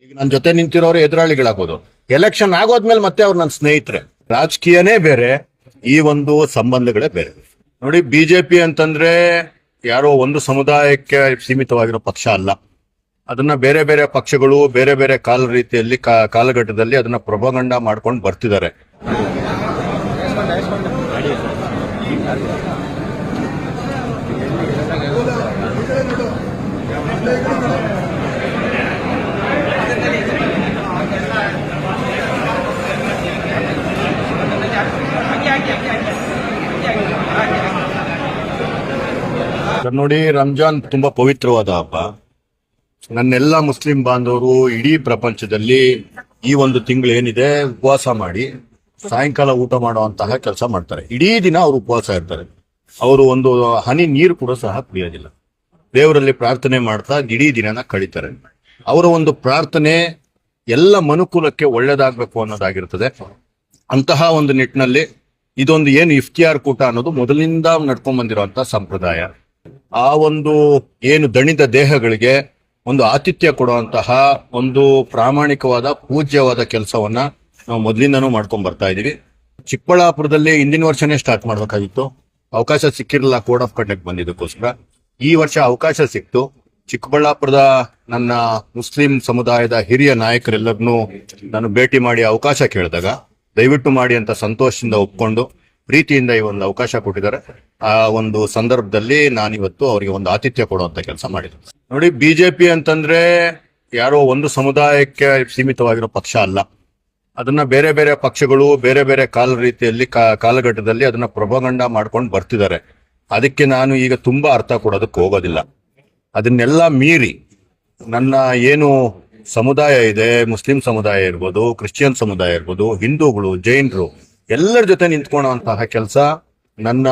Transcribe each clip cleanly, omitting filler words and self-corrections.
ಈಗ ನನ್ನ ಜೊತೆ ನಿಂತಿರೋರು ಎದುರಾಳಿಗಳಾಗೋದು. ಎಲೆಕ್ಷನ್ ಆಗೋದ್ಮೇಲೆ ಮತ್ತೆ ಅವ್ರು ನನ್ನ ಸ್ನೇಹಿತರೆ. ರಾಜಕೀಯನೇ ಬೇರೆ, ಈ ಒಂದು ಸಂಬಂಧಗಳೇ ಬೇರೆ. ನೋಡಿ, ಬಿಜೆಪಿ ಅಂತಂದ್ರೆ ಯಾರೋ ಒಂದು ಸಮುದಾಯಕ್ಕೆ ಸೀಮಿತವಾಗಿರೋ ಪಕ್ಷ ಅಲ್ಲ. ಅದನ್ನ ಬೇರೆ ಬೇರೆ ಪಕ್ಷಗಳು ಬೇರೆ ಬೇರೆ ರೀತಿಯಲ್ಲಿ ಕಾಲಘಟ್ಟದಲ್ಲಿ ಅದನ್ನ ಪ್ರೊಪಗಂಡ ಮಾಡ್ಕೊಂಡು ಬರ್ತಿದ್ದಾರೆ. ನೋಡಿ, ರಂಜಾನ್ ತುಂಬಾ ಪವಿತ್ರವಾದ ಹಬ್ಬ. ನನ್ನೆಲ್ಲ ಮುಸ್ಲಿಂ ಬಾಂಧವರು ಇಡೀ ಪ್ರಪಂಚದಲ್ಲಿ ಈ ಒಂದು ತಿಂಗಳು ಏನಿದೆ ಉಪವಾಸ ಮಾಡಿ ಸಾಯಂಕಾಲ ಊಟ ಮಾಡುವಂತಹ ಕೆಲಸ ಮಾಡ್ತಾರೆ. ಇಡೀ ದಿನ ಅವರು ಉಪವಾಸ ಇರ್ತಾರೆ. ಅವರು ಒಂದು ಹನಿ ನೀರು ಕೂಡ ಸಹ ಕುಡಿಯೋದಿಲ್ಲ. ದೇವರಲ್ಲಿ ಪ್ರಾರ್ಥನೆ ಮಾಡ್ತಾ ಇಡೀ ದಿನನ ಕಳೀತಾರೆ. ಅವರ ಒಂದು ಪ್ರಾರ್ಥನೆ ಎಲ್ಲ ಮನುಕುಲಕ್ಕೆ ಒಳ್ಳೇದಾಗಬೇಕು ಅನ್ನೋದಾಗಿರ್ತದೆ. ಅಂತಹ ಒಂದು ನಿಟ್ಟಿನಲ್ಲಿ ಇದೊಂದು ಏನು ಇಫ್ತಿಯಾರ್ ಕೂಟ ಅನ್ನೋದು ಮೊದಲಿಂದ ನಡ್ಕೊಂಡ್ ಬಂದಿರುವಂತಹ ಸಂಪ್ರದಾಯ. ಆ ಒಂದು ಏನು ದಣಿದ ದೇಹಗಳಿಗೆ ಒಂದು ಆತಿಥ್ಯ ಕೊಡುವಂತಹ ಒಂದು ಪ್ರಾಮಾಣಿಕವಾದ ಪೂಜ್ಯವಾದ ಕೆಲಸವನ್ನ ನಾವು ಮೊದಲಿಂದನೂ ಮಾಡ್ಕೊಂಡ್ ಬರ್ತಾ ಇದೀವಿ. ಚಿಕ್ಕಬಳ್ಳಾಪುರದಲ್ಲಿ ಹಿಂದಿನ ವರ್ಷನೇ ಸ್ಟಾರ್ಟ್ ಮಾಡ್ಬೇಕಾಗಿತ್ತು. ಅವಕಾಶ ಸಿಕ್ಕಿರಲಿಲ್ಲ ಕೋಡ್ ಆಫ್ ಕಂಡಕ್ಟ್ ಬಂದಿದ್ದಕ್ಕೋಸ್ಕರ. ಈ ವರ್ಷ ಅವಕಾಶ ಸಿಕ್ತು. ಚಿಕ್ಕಬಳ್ಳಾಪುರದ ನನ್ನ ಮುಸ್ಲಿಂ ಸಮುದಾಯದ ಹಿರಿಯ ನಾಯಕರೆಲ್ಲರನ್ನೂ ನಾನು ಭೇಟಿ ಮಾಡಿ ಅವಕಾಶ ಕೇಳಿದಾಗ ದಯವಿಟ್ಟು ಮಾಡಿ ಅಂತ ಸಂತೋಷದಿಂದ ಒಪ್ಕೊಂಡು ಪ್ರೀತಿಯಿಂದ ಈ ಒಂದು ಅವಕಾಶ ಕೊಟ್ಟಿದ್ದಾರೆ. ಆ ಒಂದು ಸಂದರ್ಭದಲ್ಲಿ ನಾನಿವತ್ತು ಅವರಿಗೆ ಒಂದು ಆತಿಥ್ಯ ಕೊಡುವಂತ ಕೆಲಸ ಮಾಡಿದ್ದೆ. ನೋಡಿ, ಬಿಜೆಪಿ ಅಂತಂದ್ರೆ ಯಾರೋ ಒಂದು ಸಮುದಾಯಕ್ಕೆ ಸೀಮಿತವಾಗಿರೋ ಪಕ್ಷ ಅಲ್ಲ. ಅದನ್ನ ಬೇರೆ ಬೇರೆ ಪಕ್ಷಗಳು ಬೇರೆ ಬೇರೆ ರೀತಿಯಲ್ಲಿ ಕಾಲಘಟ್ಟದಲ್ಲಿ ಅದನ್ನ ಪ್ರೊಪಗಂಡ ಮಾಡ್ಕೊಂಡು ಬರ್ತಿದ್ದಾರೆ. ಅದಕ್ಕೆ ನಾನು ಈಗ ತುಂಬಾ ಅರ್ಥ ಕೊಡೋದಕ್ಕೆ ಹೋಗೋದಿಲ್ಲ. ಅದನ್ನೆಲ್ಲ ಮೀರಿ ನನ್ನ ಏನು ಸಮುದಾಯ ಇದೆ, ಮುಸ್ಲಿಂ ಸಮುದಾಯ ಇರ್ಬೋದು, ಕ್ರಿಶ್ಚಿಯನ್ ಸಮುದಾಯ ಇರ್ಬೋದು, ಹಿಂದೂಗಳು, ಜೈನರು ಎಲ್ಲರ ಜೊತೆ ನಿಂತ್ಕೊಳ್ಳುವಂತಹ ಕೆಲಸ ನನ್ನ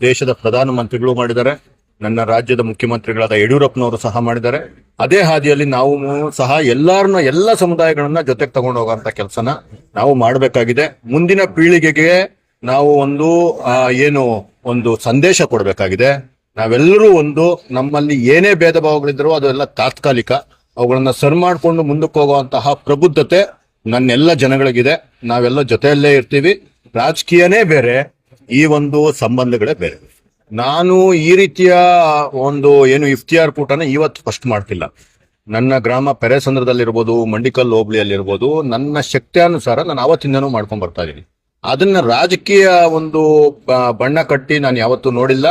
ದೇಶದ ಪ್ರಧಾನಮಂತ್ರಿಗಳು ಮಾಡಿದ್ದಾರೆ. ನನ್ನ ರಾಜ್ಯದ ಮುಖ್ಯಮಂತ್ರಿಗಳಾದ ಯಡಿಯೂರಪ್ಪನವರು ಸಹ ಮಾಡಿದ್ದಾರೆ. ಅದೇ ಹಾದಿಯಲ್ಲಿ ನಾವು ಸಹ ಎಲ್ಲ ಸಮುದಾಯಗಳನ್ನ ಜೊತೆಗೆ ತಗೊಂಡು ಹೋಗುವಂತ ಕೆಲಸನ ನಾವು ಮಾಡಬೇಕಾಗಿದೆ. ಮುಂದಿನ ಪೀಳಿಗೆಗೆ ನಾವು ಒಂದು ಸಂದೇಶ ಕೊಡಬೇಕಾಗಿದೆ. ನಾವೆಲ್ಲರೂ ನಮ್ಮಲ್ಲಿ ಏನೇ ಭೇದ ಭಾವಗಳಿದ್ರೂ ಅದೆಲ್ಲ ತಾತ್ಕಾಲಿಕ. ಅವುಗಳನ್ನ ಸರಿ ಮಾಡ್ಕೊಂಡು ಮುಂದಕ್ಕೆ ಹೋಗುವಂತಹ ಪ್ರಬುದ್ಧತೆ ನನ್ನೆಲ್ಲ ಜನಗಳಿಗಿದೆ. ನಾವೆಲ್ಲ ಜೊತೆಯಲ್ಲೇ ಇರ್ತೀವಿ. ರಾಜಕೀಯನೇ ಬೇರೆ, ಈ ಒಂದು ಸಂಬಂಧಗಳೇ ಬೇರೆ. ನಾನು ಈ ರೀತಿಯ ಏನು ಇಫ್ತಿಯಾರ್ ಕೂಟನ ಇವತ್ತು ಫಸ್ಟ್ ಮಾಡ್ತಿಲ್ಲ. ನನ್ನ ಗ್ರಾಮ ಪೆರೇಸಂದ್ರದಲ್ಲಿರ್ಬೋದು, ಮಂಡಿಕಲ್ ಹೋಬಳಿಯಲ್ಲಿರ್ಬೋದು, ನನ್ನ ಶಕ್ತಿಯಾನುಸಾರ ನಾನು ಅವತ್ತಿಂದನೂ ಮಾಡ್ಕೊಂಡ್ ಬರ್ತಾ ಇದೀನಿ. ಅದನ್ನ ರಾಜಕೀಯ ಬಣ್ಣ ಕಟ್ಟಿ ನಾನು ಯಾವತ್ತೂ ನೋಡಿಲ್ಲ.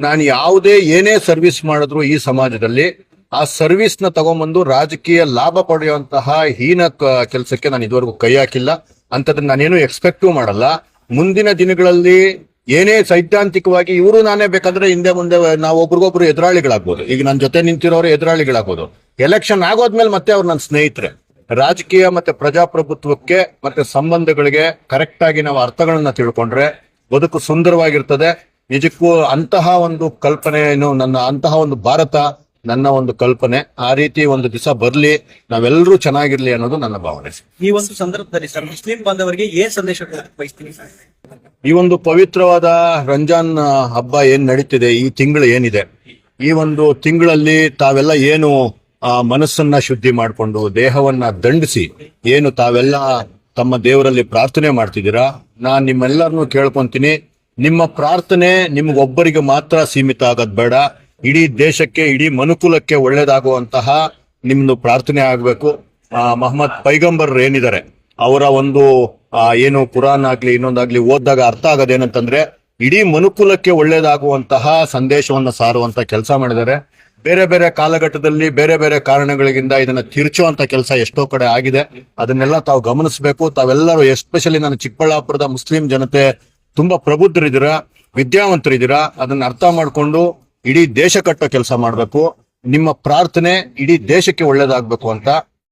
ನಾನು ಯಾವುದೇ ಏನೇ ಸರ್ವಿಸ್ ಮಾಡಿದ್ರು ಈ ಸಮಾಜದಲ್ಲಿ ಆ ಸರ್ವಿಸ್ ನ ತಗೊಂಡ್ಬಂದು ರಾಜಕೀಯ ಲಾಭ ಪಡೆಯುವಂತಹ ಹೀನ ಕೆಲಸಕ್ಕೆ ನಾನು ಇದುವರೆಗೂ ಕೈ ಹಾಕಿಲ್ಲ. ಅಂತದನ್ನ ನಾನೇನು ಎಕ್ಸ್ಪೆಕ್ಟೂ ಮಾಡಲ್ಲ. ಮುಂದಿನ ದಿನಗಳಲ್ಲಿ ಏನೇ ಸೈದ್ಧಾಂತಿಕವಾಗಿ ಇವರು ನಾನೇ ಬೇಕಾದ್ರೆ ಹಿಂದೆ ಮುಂದೆ ನಾವು ಒಬ್ರಿಗೊಬ್ರು ಎದುರಾಳಿಗಳಾಗ್ಬೋದು. ಈಗ ನನ್ನ ಜೊತೆ ನಿಂತಿರೋರು ಎದುರಾಳಿಗಳಾಗೋದು. ಎಲೆಕ್ಷನ್ ಆಗೋದ್ಮೇಲೆ ಮತ್ತೆ ಅವ್ರು ನನ್ನ ಸ್ನೇಹಿತರೆ. ರಾಜಕೀಯ ಮತ್ತೆ ಪ್ರಜಾಪ್ರಭುತ್ವಕ್ಕೆ ಮತ್ತೆ ಸಂಬಂಧಗಳಿಗೆ ಕರೆಕ್ಟ್ ಆಗಿ ನಾವು ಅರ್ಥಗಳನ್ನ ತಿಳ್ಕೊಂಡ್ರೆ ಬದುಕು ಸುಂದರವಾಗಿರ್ತದೆ. ನಿಜಕ್ಕೂ ಅಂತಹ ಒಂದು ಕಲ್ಪನೆ ಅಂತಹ ಒಂದು ಭಾರತ ನನ್ನ ಒಂದು ಕಲ್ಪನೆ. ಆ ರೀತಿ ಒಂದು ದಿವಸ ಬರ್ಲಿ, ನಾವೆಲ್ಲರೂ ಚೆನ್ನಾಗಿರ್ಲಿ ಅನ್ನೋದು ನನ್ನ ಭಾವನೆ. ಈ ಒಂದು ಸಂದರ್ಭದಲ್ಲಿ ಸರ್ ಮುಸ್ಲಿಂ ಬಾಂಧವರಿಗೆ ಏನ್ ಸಂದೇಶ ಬಯಸ್ತೀನಿ? ಈ ಒಂದು ಪವಿತ್ರವಾದ ರಂಜಾನ್ ಹಬ್ಬ ಏನ್ ನಡೀತಿದೆ, ಈ ತಿಂಗಳು ಏನಿದೆ, ಈ ಒಂದು ತಿಂಗಳಲ್ಲಿ ತಾವೆಲ್ಲ ಏನು ಮನಸ್ಸನ್ನ ಶುದ್ಧಿ ಮಾಡಿಕೊಂಡು ದೇಹವನ್ನ ದಂಡಿಸಿ ಏನು ತಾವೆಲ್ಲ ತಮ್ಮ ದೇವರಲ್ಲಿ ಪ್ರಾರ್ಥನೆ ಮಾಡ್ತಿದ್ದೀರಾ, ನಾನ್ ನಿಮ್ಮೆಲ್ಲರನ್ನು ಕೇಳ್ಕೊಂತೀನಿ. ನಿಮ್ಮ ಪ್ರಾರ್ಥನೆ ನಿಮ್ಗೊಬ್ಬರಿಗೆ ಮಾತ್ರ ಸೀಮಿತ ಆಗೋದ್ ಬೇಡ. ಇಡೀ ದೇಶಕ್ಕೆ, ಇಡೀ ಮನುಕುಲಕ್ಕೆ ಒಳ್ಳೇದಾಗುವಂತಹ ನಿಮ್ದು ಪ್ರಾರ್ಥನೆ ಆಗ್ಬೇಕು. ಮೊಹಮ್ಮದ್ ಪೈಗಂಬರ್ ಏನಿದ್ದಾರೆ ಅವರ ಒಂದು ಏನು ಕುರಾನ್ ಆಗ್ಲಿ ಇನ್ನೊಂದಾಗ್ಲಿ ಓದಿದಾಗ ಅರ್ಥ ಆಗೋದೇನಂತಂದ್ರೆ ಇಡೀ ಮನುಕುಲಕ್ಕೆ ಒಳ್ಳೇದಾಗುವಂತಹ ಸಂದೇಶವನ್ನ ಸಾರುವಂತ ಕೆಲಸ ಮಾಡಿದ್ದಾರೆ. ಬೇರೆ ಬೇರೆ ಕಾಲಘಟ್ಟದಲ್ಲಿ ಬೇರೆ ಬೇರೆ ಕಾರಣಗಳಿಂದ ಇದನ್ನ ತಿರುಚುವಂತ ಕೆಲಸ ಎಷ್ಟೋ ಕಡೆ ಆಗಿದೆ. ಅದನ್ನೆಲ್ಲ ತಾವು ಗಮನಿಸಬೇಕು. ತಾವೆಲ್ಲರೂ ಎಸ್ಪೆಷಲಿ ನನ್ನ ಚಿಕ್ಕಬಳ್ಳಾಪುರದ ಮುಸ್ಲಿಂ ಜನತೆ ತುಂಬಾ ಪ್ರಬುದ್ಧರಿದ್ದೀರಾ, ವಿದ್ಯಾವಂತರಿದ್ದೀರಾ. ಅದನ್ನ ಅರ್ಥ ಮಾಡ್ಕೊಂಡು ಇಡೀ ದೇಶ ಕಟ್ಟೋ ಕೆಲಸ ಮಾಡಬೇಕು. ನಿಮ್ಮ ಪ್ರಾರ್ಥನೆ ಇಡೀ ದೇಶಕ್ಕೆ ಒಳ್ಳೇದಾಗ್ಬೇಕು ಅಂತ